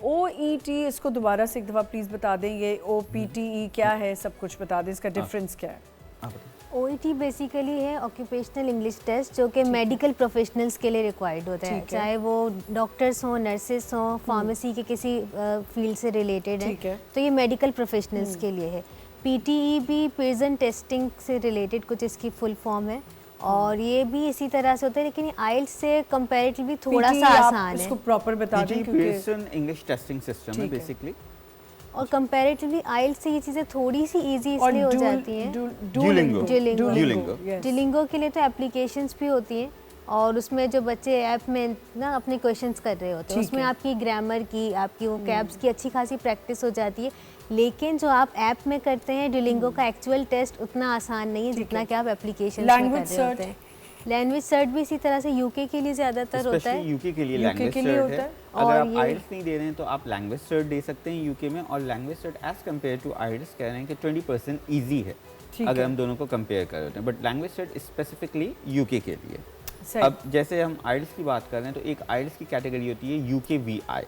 OET इसको दोबारा से एक दफ़ा प्लीज़ बता दें, ये OPTE क्या है, सब कुछ बता दें, इसका डिफरेंस क्या है? OET बेसिकली है ऑक्यूपेशनल इंग्लिश टेस्ट, जो कि मेडिकल प्रोफेशनल्स के लिए रिक्वायर्ड होता है, चाहे वो डॉक्टर्स हों, नर्सेस हों, फार्मेसी के किसी फील्ड से रिलेटेड है, तो ये मेडिकल प्रोफेशनल्स के लिए है। PTE भी प्रिजन टेस्टिंग से रिलेटेड कुछ इसकी फुल फॉर्म है, और ये भी इसी तरह से होता है, लेकिन IELTS से कंपैरेटिवली थोड़ा सा आसान है। इसको प्रॉपर बता दें, प्रिजन इंग्लिश टेस्टिंग सिस्टम है बेसिकली, और कंपैरेटिवली IELTS से ये चीज़ें थोड़ी सी इजी इसलिए हो जाती हैं। Duolingo के लिए तो एप्लीकेशंस भी होती हैं, और उसमें जो बच्चे ऐप में ना अपने क्वेश्चंस कर रहे होते हैं, उसमें आपकी ग्रामर की, आपकी वो कैब्स की अच्छी खासी प्रैक्टिस हो जाती है। लेकिन जो आप ऐप में करते हैं Duolingo का एक्चुअल टेस्ट उतना आसान नहीं है जितना कि आप एप्लीकेशन में कर रहे होते हैं। लैंग्वेज सर्ट भी इसी तरह से यूके के लिए ज़्यादातर होता है, यूके के लिए लैंग्वेज सर्ट है। अगर आप IELTS नहीं दे रहे हैं तो आप लैंग्वेज सर्ट दे सकते हैं यूके में, और LanguageCert as compared to IELTS कह रहे हैं कि 20% ईजी है अगर हम दोनों को कंपेयर कर रहे हैं, but LanguageCert specifically UK के लिए। अब जैसे हम IELTS की बात कर रहे हैं तो एक IELTS की कैटेगरी होती है UKVI।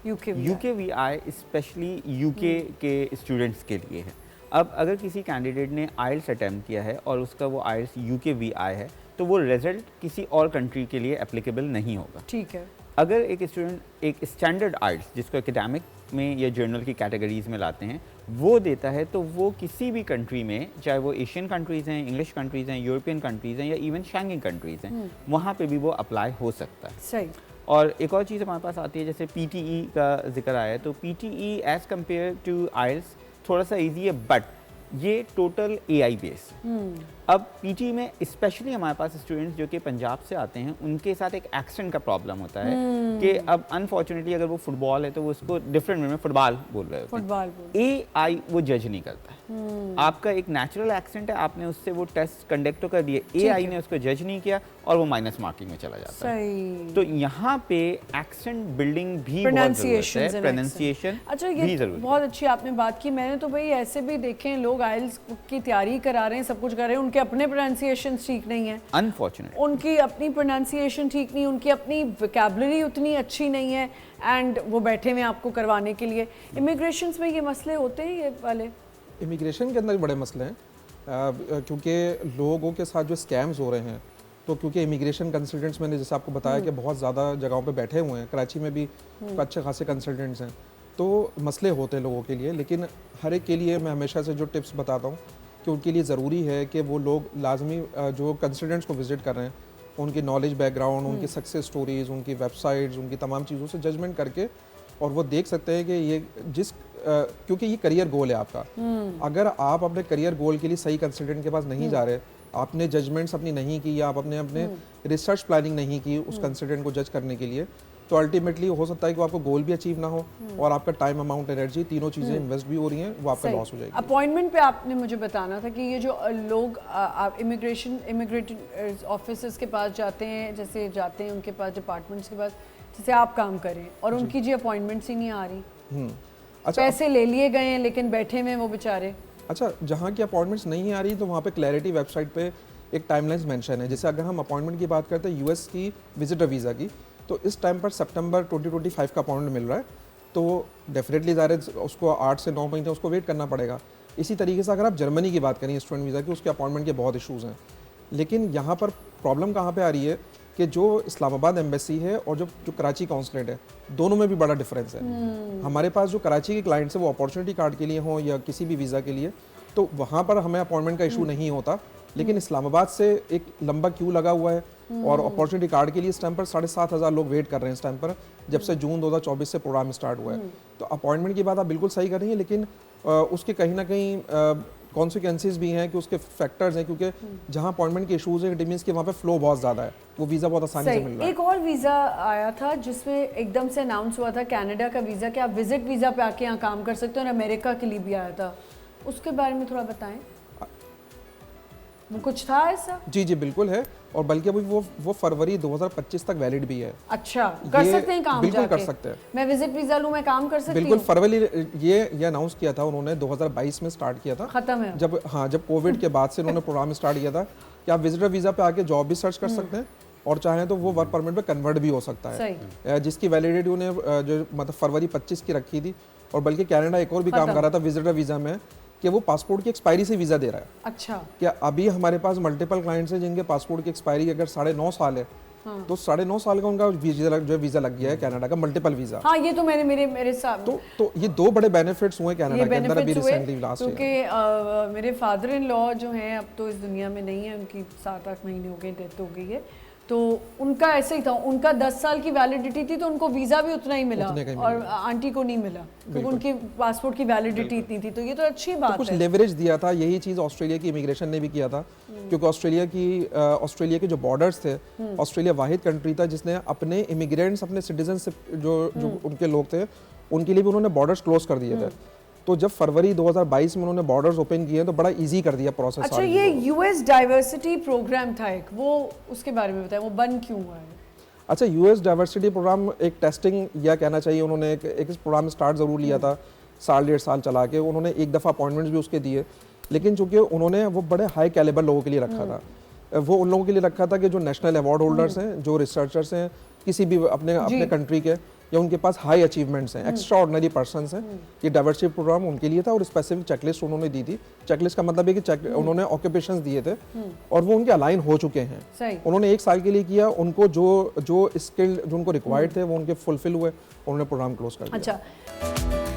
UKVI स्पेशली यूके के स्टूडेंट्स के लिए है। अब अगर किसी कैंडिडेट ने IELTS अटैम्प्ट किया है और उसका वो IELTS UKVI है, तो वो रिजल्ट किसी और कंट्री के लिए एप्लीकेबल नहीं होगा। ठीक है। अगर एक स्टूडेंट एक स्टैंडर्ड IELTS जिसको एकेडमिक में या जर्नल की कैटेगरीज में लाते हैं वो देता है, तो वो किसी भी कंट्री में, चाहे वो एशियन कंट्रीज़ हैं, इंग्लिश कंट्रीज़ हैं, यूरोपियन कंट्रीज़ हैं, या इवन शेंगन कंट्रीज़ हैं, वहाँ पे भी वो अप्लाई हो सकता है। सही। और एक और चीज़ हमारे पास आती है, जैसे PTE का जिक्र आया है, तो PTE as compared to IELTS थोड़ा सा ईजी है, बट ये टोटल AI बेस। अब PTE में स्पेशली हमारे पास स्टूडेंट्स जो कि पंजाब से आते हैं, उनके साथ एक एक्सेंट का प्रॉब्लम होता है कि अब अनफॉर्चुनेटली अगर वो फुटबॉल है तो वो उसको डिफरेंट वे में फुटबॉल बोल रहे होते हैं। AI वो जज नहीं करता है। आपका एक नेचुरल एक्सेंट है, आपने उससे वो टेस्ट कंडक्ट तो कर दिए, AI ने उसको जज नहीं किया और वो माइनस मार्किंग में चला जाता है। तो यहाँ पे एक्सेंट बिल्डिंग भी प्रोनाउंसिएशन अच्छा, ये बहुत अच्छी आपने बात की। मैंने तो भाई ऐसे भी देखे हैं लोग IELTS की तैयारी करा रहे हैं, सब कुछ कर रहे हैं, उनके अपने प्रोनाउंसिएशन ठीक नहीं है, अनफॉर्चुनेट उनकी अपनी प्रोनाउंसिएशन ठीक नहीं, उनकी अपनी वोकैबुलरी उतनी अच्छी नहीं है, एंड वो बैठे हुए आपको करवाने के लिए। इमिग्रेशन में ये मसले होते हैं, ये वाले इमिग्रेशन के अंदर बड़े मसले हैं, क्योंकि लोगों के साथ जो स्कैम्स हो रहे हैं, तो क्योंकि इमिग्रेशन कंसल्टेंट्स मैंने जैसे आपको बताया कि बहुत ज़्यादा जगहों पे बैठे हुए हैं, कराची में भी अच्छे खासे कंसल्टेंट्स हैं, तो मसले होते हैं लोगों के लिए। लेकिन हर एक के लिए मैं हमेशा से जो टिप्स बताता हूँ कि उनके लिए ज़रूरी है कि वो लोग लाजमी जो कंसल्टेंट्स को विज़िट कर रहे हैं, उनकी नॉलेज बैकग्राउंड, उनकी सक्सेस स्टोरीज़, उनकी वेबसाइट्स, उनकी तमाम चीज़ों से जजमेंट करके, और वो देख सकते हैं कि ये क्योंकि ये करियर गोल है आपका। अगर आप अपने करियर गोल के लिए सही कंसल्टेंट के पास नहीं जा रहे, आपने जजमेंट्स अपनी नहीं की, या आप अपने रिसर्च प्लानिंग नहीं की उस कंसल्टेंट को जज करने के लिए, तो अल्टीमेटली हो सकता है कि आपको गोल भी अचीव ना हो, और आपका टाइम, अमाउंट, एनर्जी, तीनों चीज़ें इन्वेस्ट भी हो रही हैं, वो आपका लॉस हो जाएगी। अपॉइंटमेंट पे आपने मुझे बताना था कि ये जो लोग इमिग्रेट ऑफिसर्स के पास जाते हैं, जैसे जाते हैं उनके पास, डिपार्टमेंट्स के पास, जैसे आप काम करें, और उनकी जी अपॉइंटमेंट्स ही नहीं आ रही, अच्छा, पैसे ले लिए गए हैं लेकिन बैठे में वो बेचारे। अच्छा, जहाँ की अपॉइंटमेंट्स नहीं आ रही तो वहाँ पे क्लैरिटी वेबसाइट पे एक टाइमलाइंस मेंशन है। जैसे अगर हम अपॉइंटमेंट की बात करते हैं US की विजिटर वीज़ा की, तो इस टाइम पर सितंबर 2025 का अपॉइंटमेंट मिल रहा है, तो डेफिनेटली ज़ाहिर उसको 8 से 9 महीने उसको वेट करना पड़ेगा। इसी तरीके से अगर आप जर्मनी की बात करें स्टूडेंट वीज़ा की, उसके अपॉइंटमेंट के बहुत इशूज़ हैं। लेकिन यहाँ पर प्रॉब्लम कहाँ पे आ रही है कि जो इस्लामाबाद एम्बेसी है और जो कराची काउंसलेट है, दोनों में भी बड़ा डिफरेंस है। हमारे पास जो कराची के क्लाइंट्स हैं वो अपॉर्चुनिटी कार्ड के लिए हों या किसी भी वीज़ा के लिए, तो वहाँ पर हमें अपॉइंटमेंट का इशू नहीं होता। लेकिन इस्लामाबाद से एक लंबा क्यू लगा हुआ है, और अपॉर्चुनिटी कार्ड के लिए इस टाइम पर 7,500 लोग वेट कर रहे हैं इस टाइम पर, जब से जून 2024 से प्रोग्राम स्टार्ट हुआ है। तो अपॉइंटमेंट की बात आप बिल्कुल सही कर रही हैं, लेकिन उसके कहीं ना कहीं कॉन्सिक्वेंसेज भी हैं कि उसके फैक्टर्स हैं, क्योंकि जहाँ अपॉइंटमेंट के इशूज़ हैं, इट मीन्स कि वहाँ पे फ्लो बहुत ज़्यादा है, वो वीज़ा बहुत आसानी से मिल रहा है। एक और वीज़ा आया था जिसमें एकदम से अनाउंस हुआ था, कनाडा का वीज़ा, कि आप विजिट वीज़ा पे आके यहाँ काम कर सकते हो, और अमेरिका के लिए भी आया था, उसके बारे में थोड़ा बताएं। वो कुछ था ऐसा? जी जी बिल्कुल है, और बल्कि अभी वो फरवरी 2025 तक वैलिड भी है। अच्छा, कर सकते हैं काम? बिल्कुल कर सकते हैं। मैं विजिट वीजा लूं, मैं काम कर सकती हूं? बिल्कुल, फरवरी ये अनाउंस किया था उन्होंने, 2022 में स्टार्ट किया था, खत्म है जब, हाँ, जब कोविड के बाद से उन्होंने प्रोग्राम स्टार्ट किया था कि आप विजिटर वीजा पे आके जॉब भी सर्च कर सकते हैं, और चाहे तो वो वर्क परमिट पे कन्वर्ट भी हो सकता है, जिसकी वैलिडिटी उन्हें जो मतलब फरवरी 25 की रखी थी। और बल्कि कनाडा एक और भी काम कर रहा था विजिटर वीज़ा में कि वो पासपोर्ट की एक्सपायरी से वीज़ा दे रहा है। अच्छा, क्या अभी हमारे पास मल्टीपल क्लाइंट्स हैं जिनके पासपोर्ट की एक्सपायरी अगर 9.5 साल है, तो 9.5 साल का उनका वीज़ा लग गया है कनाडा का, मल्टीपल वीज़ा। हाँ, ये तो मेरे साथ तो ये 2 बड़े बेनिफिट्स हुए कनाडा के अंदर अभी रिसेंटली लास्ट ईयर। क्योंकि मेरे फादर इन लॉ जो हैं अब तो इस दुनिया में नहीं है, उनकी 7-8 महीने हो गए, डेथ हो गई है। तो उनका ऐसे ही था, उनका 10 साल की वैलिडिटी थी तो उनको वीज़ा भी उतना ही मिला और आंटी को नहीं मिला क्योंकि उनकी पासपोर्ट की वैलिडिटी इतनी थी। तो ये तो अच्छी बात है। कुछ लेवरेज दिया था, यही चीज़ ऑस्ट्रेलिया की इमिग्रेशन ने भी किया था, क्योंकि ऑस्ट्रेलिया के जो बॉर्डर्स थे, ऑस्ट्रेलिया वाहिद कंट्री था जिसने अपने इमिग्रेंट्स, अपने सिटीजनशिप जो उनके लोग थे, उनके लिए भी उन्होंने बॉर्डर्स क्लोज कर दिए थे। तो जब फरवरी 2022 में उन्होंने बॉर्डर्स ओपन किए तो बड़ा इजी कर दिया प्रोसेस। अच्छा, ये यूएस डाइवर्सिटी प्रोग्राम था एक, वो उसके बारे में बताएं, वो बंद क्यों हुआ है? अच्छा, यूएस डाइवर्सिटी प्रोग्राम एक टेस्टिंग या कहना चाहिए उन्होंने एक प्रोग्राम स्टार्ट ज़रूर लिया था, 1.5 साल चला के उन्होंने एक दफ़ा अपॉइंटमेंट्स भी उसके दिए, लेकिन चूंकि उन्होंने वो बड़े हाई कैलिबर लोगों के लिए रखा था, वो उन लोगों के लिए रखा था कि जो नेशनल अवार्ड होल्डर्स हैं, जो रिसर्चर्स हैं किसी भी अपने कंट्री के, या उनके पास हाई अचीवमेंट्स हैं, एक्स्ट्रा ऑर्डिनरी पर्सनस हैं। ये डाइवर्सिटी प्रोग्राम उनके लिए था और स्पेसिफिक चेकलिस्ट उन्होंने दी थी। चेकलिस्ट का मतलब है कि उन्होंने ऑक्यूपेशंस दिए थे और वो उनके अलाइन हो चुके हैं। उन्होंने 1 साल के लिए किया, उनको जो स्किल जो उनको रिक्वायर्ड थे वो उनके फुलफिल हुए, उन्होंने प्रोग्राम क्लोज कर दिया। अच्छा।